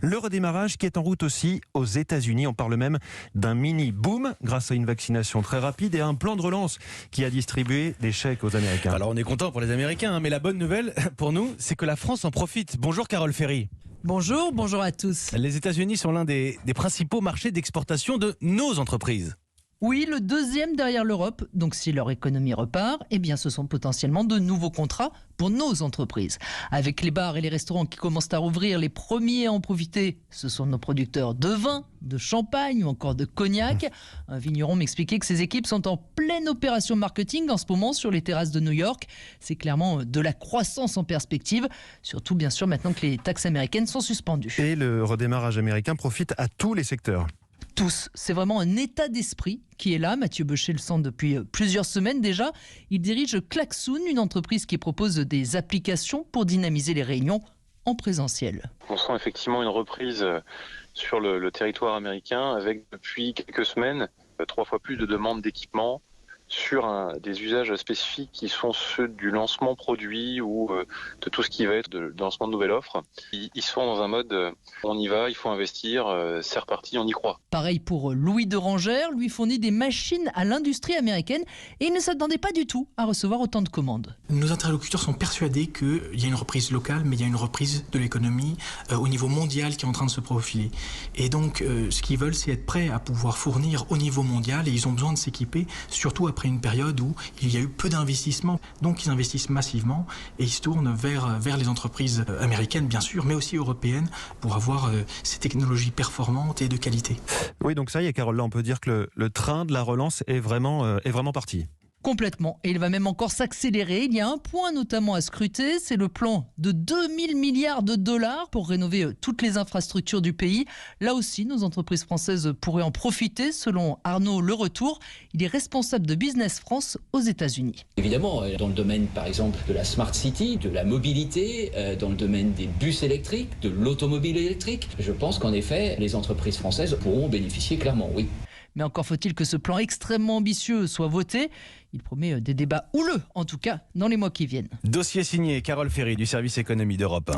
Le redémarrage qui est en route aussi aux États-Unis. On parle même d'un mini-boom grâce à une vaccination très rapide et à un plan de relance qui a distribué des chèques aux Américains. Alors on est content pour les Américains, mais la bonne nouvelle pour nous, c'est que la France en profite. Bonjour Carole Ferry. Bonjour à tous. Les États-Unis sont l'un des principaux marchés d'exportation de nos entreprises. Oui, le deuxième derrière l'Europe. Donc si leur économie repart, eh bien ce sont potentiellement de nouveaux contrats pour nos entreprises. Avec les bars et les restaurants qui commencent à rouvrir, les premiers à en profiter, ce sont nos producteurs de vin, de champagne ou encore de cognac. Un vigneron m'expliquait que ses équipes sont en pleine opération marketing en ce moment sur les terrasses de New York. C'est clairement de la croissance en perspective, surtout bien sûr maintenant que les taxes américaines sont suspendues. Et le redémarrage américain profite à tous les secteurs. Tous. C'est vraiment un état d'esprit qui est là. Mathieu Beuchet le sent depuis plusieurs semaines déjà. Il dirige Klaxoon, une entreprise qui propose des applications pour dynamiser les réunions en présentiel. On sent effectivement une reprise sur le territoire américain avec depuis quelques semaines 3 fois plus de demandes d'équipement sur des usages spécifiques qui sont ceux du lancement produit ou de tout ce qui va être de lancement de nouvelles offres. Ils sont dans un mode on y va, il faut investir, c'est reparti, on y croit. Pareil pour Louis de Rangère, lui fournit des machines à l'industrie américaine et il ne s'attendait pas du tout à recevoir autant de commandes. Nos interlocuteurs sont persuadés qu'il y a une reprise locale, mais il y a une reprise de l'économie au niveau mondial qui est en train de se profiler. Et donc, ce qu'ils veulent, c'est être prêts à pouvoir fournir au niveau mondial et ils ont besoin de s'équiper, surtout après une période où il y a eu peu d'investissements. Donc, ils investissent massivement et ils se tournent vers les entreprises américaines, bien sûr, mais aussi européennes pour avoir ces technologies performantes et de qualité. Oui, donc ça y est, Carole, là on peut dire que le train de la relance est vraiment parti. Complètement. Et il va même encore s'accélérer. Il y a un point notamment à scruter, c'est le plan de 2000 milliards de dollars pour rénover toutes les infrastructures du pays. Là aussi, nos entreprises françaises pourraient en profiter, selon Arnaud Le Retour. Il est responsable de Business France aux États-Unis. Évidemment, dans le domaine, par exemple, de la Smart City, de la mobilité, dans le domaine des bus électriques, de l'automobile électrique, je pense qu'en effet, les entreprises françaises pourront bénéficier clairement, oui. Mais encore faut-il que ce plan extrêmement ambitieux soit voté. Il promet des débats houleux, en tout cas, dans les mois qui viennent. Dossier signé Carole Ferry du service économie d'Europe 1.